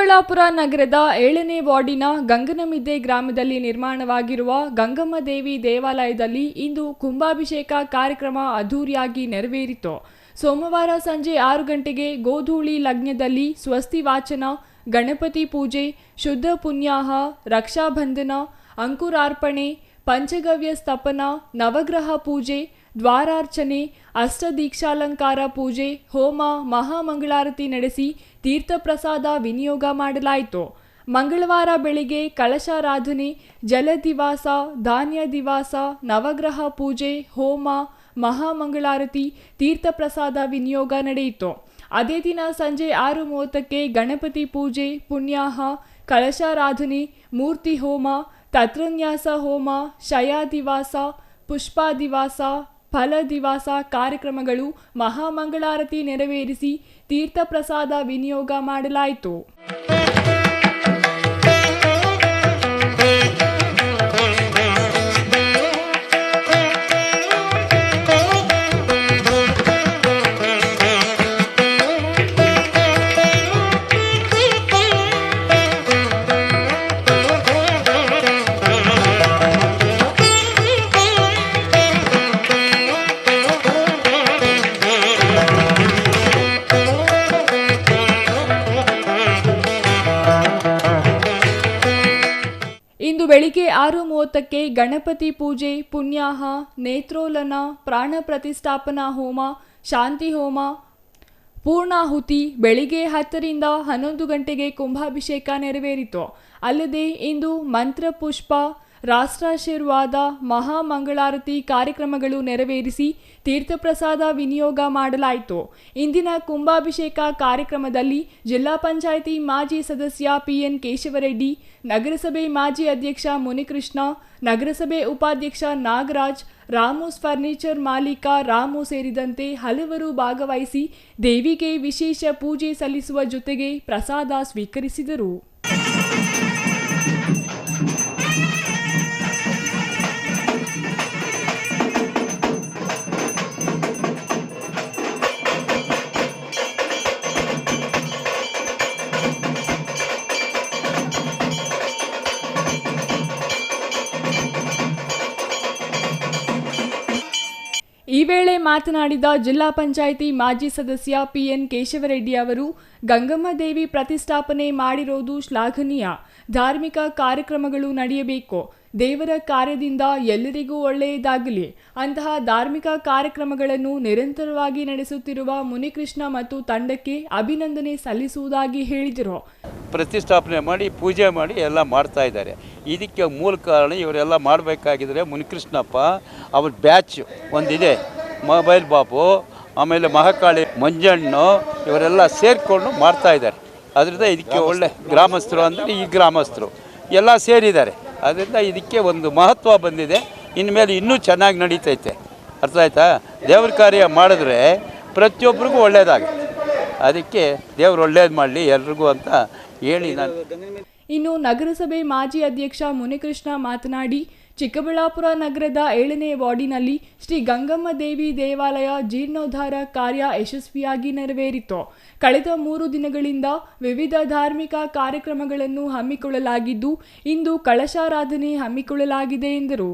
ಚಿಕ್ಕಬಳ್ಳಾಪುರ ನಗರದ 7ನೇ ವಾರ್ಡಿನ ಗಂಗನಮಿದ್ದೆ ಗ್ರಾಮದಲ್ಲಿ ನಿರ್ಮಾಣವಾಗಿರುವ ಗಂಗಮ್ಮ ದೇವಿ ದೇವಾಲಯದಲ್ಲಿ ಇಂದು ಕುಂಭಾಭಿಷೇಕ ಕಾರ್ಯಕ್ರಮ ಅದ್ದೂರಿಯಾಗಿ ನೆರವೇರಿತು. ಸೋಮವಾರ ಸಂಜೆ 6 ಗಂಟೆಗೆ ಗೋಧೂಳಿ ಲಗ್ನದಲ್ಲಿ ಸ್ವಸ್ತಿ ವಾಚನ, ಗಣಪತಿ ಪೂಜೆ, ಶುದ್ಧ ಪುಣ್ಯಾಹ, ರಕ್ಷಾಬಂಧನ, ಅಂಕುರಾರ್ಪಣೆ, ಪಂಚಗವ್ಯ ಸ್ಥಾಪನ, ನವಗ್ರಹ ಪೂಜೆ, ದ್ವಾರಾರ್ಚನೆ, ಅಷ್ಟದೀಕ್ಷಾಲಂಕಾರ ಪೂಜೆ, ಹೋಮ, ಮಹಾಮಂಗಳಾರತಿ ನಡೆಸಿ ತೀರ್ಥಪ್ರಸಾದ ವಿನಿಯೋಗ ಮಾಡಲಾಯಿತು. ಮಂಗಳವಾರ ಬೆಳಿಗ್ಗೆ ಕಳಶಾರಾಧನೆ, ಜಲದಿವಾಸ, ಧಾನ್ಯ ದಿವಾಸ, ನವಗ್ರಹ ಪೂಜೆ, ಹೋಮ, ಮಹಾಮಂಗಳಾರತಿ, ತೀರ್ಥಪ್ರಸಾದ ವಿನಿಯೋಗ ನಡೆಯಿತು. ಅದೇ ದಿನ ಸಂಜೆ 6:30ಕ್ಕೆ ಗಣಪತಿ ಪೂಜೆ, ಪುಣ್ಯಾಹ, ಕಳಶಾರಾಧನೆ, ಮೂರ್ತಿ ಹೋಮ, ತತ್ರನ್ಯಾಸ ಹೋಮ, ಶಯಾದಿವಾಸ, ಪುಷ್ಪಾದಿವಾಸ, ಫಲದಿವಾಸ ಕಾರ್ಯಕ್ರಮಗಳು ಮಹಾಮಂಗಳಾರತಿ ನೆರವೇರಿಸಿ ತೀರ್ಥಪ್ರಸಾದ ವಿನಿಯೋಗ ಮಾಡಲಾಯಿತು. ಇಂದು ಬೆಳಿಗ್ಗೆ 6:30ಕ್ಕೆ ಗಣಪತಿ ಪೂಜೆ, ಪುಣ್ಯಾಹ, ನೇತ್ರೋಲನ, ಪ್ರಾಣ ಪ್ರತಿಷ್ಠಾಪನಾ ಹೋಮ, ಶಾಂತಿ ಹೋಮ, ಪೂರ್ಣಾಹುತಿ, ಬೆಳಿಗ್ಗೆ 10ರಿಂದ 11 ಗಂಟೆಗೆ ಕುಂಭಾಭಿಷೇಕ ನೆರವೇರಿತು. ಅಲ್ಲದೆ ಇಂದು ಮಂತ್ರಪುಷ್ಪ, ರಾಷ್ಟ್ರಾಶೀರ್ವಾದ, ಮಹಾಮಂಗಳಾರತಿ ಕಾರ್ಯಕ್ರಮಗಳು ನೆರವೇರಿಸಿ ತೀರ್ಥಪ್ರಸಾದ ವಿನಿಯೋಗ ಮಾಡಲಾಯಿತು. ಇಂದಿನ ಕುಂಭಾಭಿಷೇಕ ಕಾರ್ಯಕ್ರಮದಲ್ಲಿ ಜಿಲ್ಲಾ ಪಂಚಾಯಿತಿ ಮಾಜಿ ಸದಸ್ಯ ಪಿಎನ್ ಕೇಶವರೆಡ್ಡಿ, ನಗರಸಭೆ ಮಾಜಿ ಅಧ್ಯಕ್ಷ ಮುನಿಕೃಷ್ಣ, ನಗರಸಭೆ ಉಪಾಧ್ಯಕ್ಷ ನಾಗರಾಜ್, ರಾಮೂಸ್ ಫರ್ನಿಚರ್ ಮಾಲೀಕ ರಾಮು ಸೇರಿದಂತೆ ಹಲವರು ಭಾಗವಹಿಸಿ ದೇವಿಗೆ ವಿಶೇಷ ಪೂಜೆ ಸಲ್ಲಿಸುವ ಜೊತೆಗೆ ಪ್ರಸಾದ ಸ್ವೀಕರಿಸಿದರು. ಈ ವೇಳೆ ಮಾತನಾಡಿದ ಜಿಲ್ಲಾ ಪಂಚಾಯಿತಿ ಮಾಜಿ ಸದಸ್ಯ ಪಿಎನ್ ಕೇಶವರೆಡ್ಡಿ ಅವರು, ಗಂಗಮ್ಮ ದೇವಿ ಪ್ರತಿಷ್ಠಾಪನೆ ಮಾಡಿರೋದು ಶ್ಲಾಘನೀಯ. ಧಾರ್ಮಿಕ ಕಾರ್ಯಕ್ರಮಗಳು ನಡೆಯಬೇಕು. ದೇವರ ಕಾರ್ಯದಿಂದ ಎಲ್ಲರಿಗೂ ಒಳ್ಳೆಯದಾಗಲಿ. ಅಂತಹ ಧಾರ್ಮಿಕ ಕಾರ್ಯಕ್ರಮಗಳನ್ನು ನಿರಂತರವಾಗಿ ನಡೆಸುತ್ತಿರುವ ಮುನಿಕೃಷ್ಣ ಮತ್ತು ತಂಡಕ್ಕೆ ಅಭಿನಂದನೆ ಸಲ್ಲಿಸುವುದಾಗಿ ಹೇಳಿದರು. ಪ್ರತಿಷ್ಠಾಪನೆ ಮಾಡಿ ಪೂಜೆ ಮಾಡಿ ಎಲ್ಲ ಮಾಡ್ತಾ ಇದ್ದಾರೆ. ಇದಕ್ಕೆ ಮೂಲ ಕಾರಣ ಇವರೆಲ್ಲ ಮಾಡಬೇಕಾಗಿದ್ರೆ ಮುನಿಕೃಷ್ಣಪ್ಪ ಅವ್ರ ಬ್ಯಾಚ್ ಒಂದಿದೆ, ಮೊಬೈಲ್ ಬಾಬು, ಆಮೇಲೆ ಮಹಾಕಾಳಿ ಮಂಜಣ್ಣು, ಇವರೆಲ್ಲ ಸೇರಿಕೊಂಡು ಮಾಡ್ತಾ ಇದ್ದಾರೆ. ಅದರಿಂದ ಇದಕ್ಕೆ ಒಳ್ಳೆ ಗ್ರಾಮಸ್ಥರು ಅಂದರೆ ಈ ಗ್ರಾಮಸ್ಥರು ಎಲ್ಲ ಸೇರಿದ್ದಾರೆ. ಅದರಿಂದ ಇದಕ್ಕೆ ಒಂದು ಮಹತ್ವ ಬಂದಿದೆ. ಇನ್ಮೇಲೆ ಇನ್ನೂ ಚೆನ್ನಾಗಿ ನಡೀತೈತೆ. ಅರ್ಥ ಆಯ್ತಾ? ದೇವ್ರ ಕಾರ್ಯ ಮಾಡಿದ್ರೆ ಪ್ರತಿಯೊಬ್ಬರಿಗೂ ಒಳ್ಳೆಯದಾಗುತ್ತೆ. ಅದಕ್ಕೆ ದೇವ್ರು ಒಳ್ಳೇದು ಮಾಡಲಿ ಎಲ್ರಿಗೂ ಅಂತ ಹೇಳಿ ನಾನು. ಇನ್ನು ನಗರಸಭೆ ಮಾಜಿ ಅಧ್ಯಕ್ಷ ಮುನಿಕೃಷ್ಣ ಮಾತನಾಡಿ, ಚಿಕ್ಕಬಳ್ಳಾಪುರ ನಗರದ 7ನೇ ವಾರ್ಡಿನಲ್ಲಿ ಶ್ರೀ ಗಂಗಮ್ಮ ದೇವಿ ದೇವಾಲಯ ಜೀರ್ಣೋದ್ಧಾರ ಕಾರ್ಯ ಯಶಸ್ವಿಯಾಗಿ ನೆರವೇರಿತು. ಕಳೆದ 3 ದಿನಗಳಿಂದ ವಿವಿಧ ಧಾರ್ಮಿಕ ಕಾರ್ಯಕ್ರಮಗಳನ್ನು ಹಮ್ಮಿಕೊಳ್ಳಲಾಗಿದ್ದು, ಇಂದು ಕಳಶಾರಾಧನೆ ಹಮ್ಮಿಕೊಳ್ಳಲಾಗಿದೆ ಎಂದರು.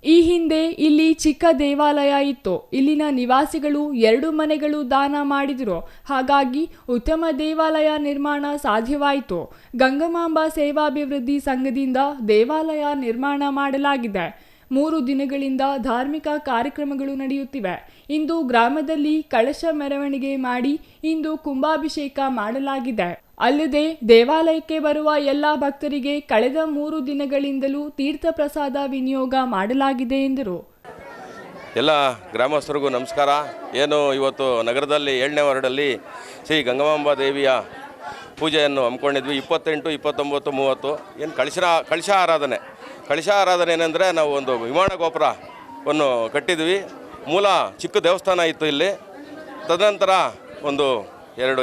ಈ ಹಿಂದೆ ಇಲ್ಲಿ ಚಿಕ್ಕ ದೇವಾಲಯ ಇತ್ತು. ಇಲ್ಲಿನ ನಿವಾಸಿಗಳು 2 ಮನೆಗಳು ದಾನ ಮಾಡಿದರು. ಹಾಗಾಗಿ ಉತ್ತಮ ದೇವಾಲಯ ನಿರ್ಮಾಣ ಸಾಧ್ಯವಾಯಿತು. ಗಂಗಮಾಂಬ ಸೇವಾಭಿವೃದ್ಧಿ ಸಂಘದಿಂದ ದೇವಾಲಯ ನಿರ್ಮಾಣ ಮಾಡಲಾಗಿದೆ. 3 ದಿನಗಳಿಂದ ಧಾರ್ಮಿಕ ಕಾರ್ಯಕ್ರಮಗಳು ನಡೆಯುತ್ತಿವೆ. ಇಂದು ಗ್ರಾಮದಲ್ಲಿ ಕಳಶ ಮೆರವಣಿಗೆ ಮಾಡಿ ಇಂದು ಕುಂಭಾಭಿಷೇಕ ಮಾಡಲಾಗಿದೆ. ಅಲ್ಲದೆ ದೇವಾಲಯಕ್ಕೆ ಬರುವ ಎಲ್ಲ ಭಕ್ತರಿಗೆ ಕಳೆದ 3 ದಿನಗಳಿಂದಲೂ ತೀರ್ಥ ಪ್ರಸಾದ ವಿನಿಯೋಗ ಮಾಡಲಾಗಿದೆ ಎಂದರು. ಎಲ್ಲ ಗ್ರಾಮಸ್ಥರಿಗೂ ನಮಸ್ಕಾರ. ಏನು ಇವತ್ತು ನಗರದಲ್ಲಿ 7ನೇ ವಾರ್ಡಲ್ಲಿ ಶ್ರೀ ಗಂಗಮಾಂಬ ದೇವಿಯ ಪೂಜೆಯನ್ನು ಹಮ್ಮಿಕೊಂಡಿದ್ವಿ. 28, 29, 30 ಏನು ಕಳಶ ಆರಾಧನೆ ಏನಂದರೆ ನಾವು ಒಂದು ವಿಮಾನ ಗೋಪುರವನ್ನು ಕಟ್ಟಿದ್ವಿ. ಮೂಲ ಚಿಕ್ಕ ದೇವಸ್ಥಾನ ಇತ್ತು ಇಲ್ಲಿ. ತದನಂತರ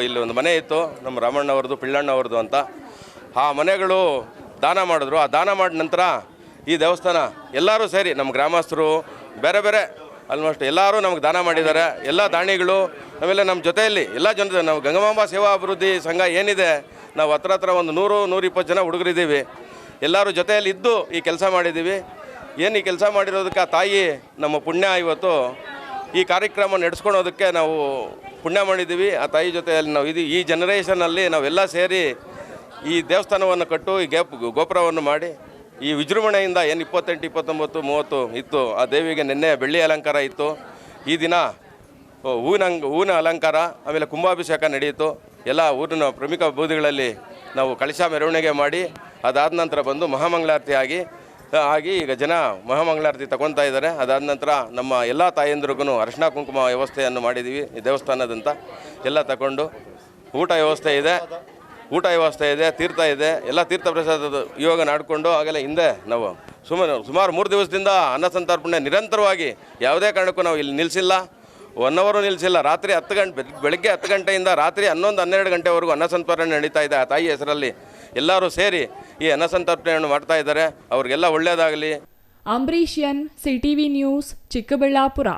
ಇಲ್ಲಿ ಒಂದು ಮನೆ ಇತ್ತು, ನಮ್ಮ ರಾಮಣ್ಣವ್ರದ್ದು, ಪಿಳ್ಳಣ್ಣವ್ರದ್ದು ಅಂತ. ಆ ಮನೆಗಳು ದಾನ ಮಾಡಿದ್ರು. ಆ ದಾನ ಮಾಡಿದ ನಂತರ ಈ ದೇವಸ್ಥಾನ ಎಲ್ಲರೂ ಸೇರಿ ನಮ್ಮ ಗ್ರಾಮಸ್ಥರು ಬೇರೆ ಬೇರೆ ಆಲ್ಮೋಸ್ಟ್ ಎಲ್ಲರೂ ನಮಗೆ ದಾನ ಮಾಡಿದ್ದಾರೆ. ಎಲ್ಲ ದಾನಿಗಳು ಆಮೇಲೆ ನಮ್ಮ ಜೊತೆಯಲ್ಲಿ ಎಲ್ಲ ಜನರು ನಾವು ಗಂಗಮಾಂಬ ಸೇವಾ ಅಭಿವೃದ್ಧಿ ಸಂಘ ಏನಿದೆ ನಾವು ಹತ್ರ ಒಂದು 100-120 ಜನ ಹುಡುಗರಿದ್ದೀವಿ. ಎಲ್ಲರೂ ಜೊತೆಯಲ್ಲಿ ಇದ್ದು ಈ ಕೆಲಸ ಮಾಡಿದ್ದೀವಿ. ಏನು ಈ ಕೆಲಸ ಮಾಡಿರೋದಕ್ಕೆ ಆ ತಾಯಿ ನಮ್ಮ ಪುಣ್ಯ. ಇವತ್ತು ಈ ಕಾರ್ಯಕ್ರಮ ನಡೆಸ್ಕೊಳೋದಕ್ಕೆ ನಾವು ಪುಣ್ಯ ಮಾಡಿದ್ದೀವಿ. ಆ ತಾಯಿ ಜೊತೆಯಲ್ಲಿ ನಾವು ಈ ಜನರೇಷನಲ್ಲಿ ನಾವೆಲ್ಲ ಸೇರಿ ಈ ದೇವಸ್ಥಾನವನ್ನು ಕಟ್ಟು ಈ ಗೋಪುರವನ್ನು ಮಾಡಿ ಈ ವಿಜೃಂಭಣೆಯಿಂದ ಏನು 28, 29, 30 ಇತ್ತು, ಆ ದೇವಿಗೆ ನಿನ್ನೆ ಬೆಳ್ಳಿ ಅಲಂಕಾರ ಇತ್ತು. ಈ ದಿನ ಹೂವಿನ ಅಲಂಕಾರ, ಆಮೇಲೆ ಕುಂಭಾಭಿಷೇಕ ನಡೆಯಿತು. ಎಲ್ಲ ಊರಿನ ಪ್ರಮುಖ ಬೂದಿಗಳಲ್ಲಿ ನಾವು ಕಳಶ ಮೆರವಣಿಗೆ ಮಾಡಿ ಅದಾದ ನಂತರ ಬಂದು ಮಹಾಮಂಗಳಾರತಿ ಆಗಿ ಈಗ ಜನ ಮಹಾಮಂಗಳಾರತಿ ತಗೊತಾ ಇದ್ದಾರೆ. ಅದಾದ ನಂತರ ನಮ್ಮ ಎಲ್ಲ ತಾಯಂದ್ರಿಗೂ ಅರಿಶಿನ ಕುಂಕುಮ ವ್ಯವಸ್ಥೆಯನ್ನು ಮಾಡಿದ್ದೀವಿ. ಈ ದೇವಸ್ಥಾನದಂತ ಎಲ್ಲ ತಗೊಂಡು ಊಟ ವ್ಯವಸ್ಥೆ ಇದೆ, ತೀರ್ಥ ಇದೆ, ಎಲ್ಲ ತೀರ್ಥ ಪ್ರಸಾದದ ಯೋಗ ನಾಡಿಕೊಂಡು ಆಗಲೇ ಹಿಂದೆ ನಾವು ಸುಮಾರು 3 ದಿವಸದಿಂದ ಅನ್ನ ಸಂತರ್ಪಣೆ ನಿರಂತರವಾಗಿ ಯಾವುದೇ ಕಾರಣಕ್ಕೂ ನಾವು ಇಲ್ಲಿ ನಿಲ್ಲಿಸಿಲ್ಲ, 1 ಅವರ್ ನಿಲ್ಲಿಸಿಲ್ಲ. ರಾತ್ರಿ 10 ಗಂಟೆ, ಬೆಳಗ್ಗೆ 10 ಗಂಟೆಯಿಂದ ರಾತ್ರಿ 11-12 ಗಂಟೆವರೆಗೂ ಅನ್ನ ಸಂತರ್ಪಣೆ ನಡೀತಾ ಇದೆ. ಆ ತಾಯಿ ಹೆಸರಲ್ಲಿ ಎಲ್ಲರೂ ಸೇರಿ ಈ ಅನ್ನ ಸಂತರ್ಪಣೆಯನ್ನು ಮಾಡ್ತಾ ಇದ್ದಾರೆ. ಅವ್ರಿಗೆಲ್ಲ ಒಳ್ಳೆಯದಾಗಲಿ. Ambareesh N, CTV news, Chikkaballapur.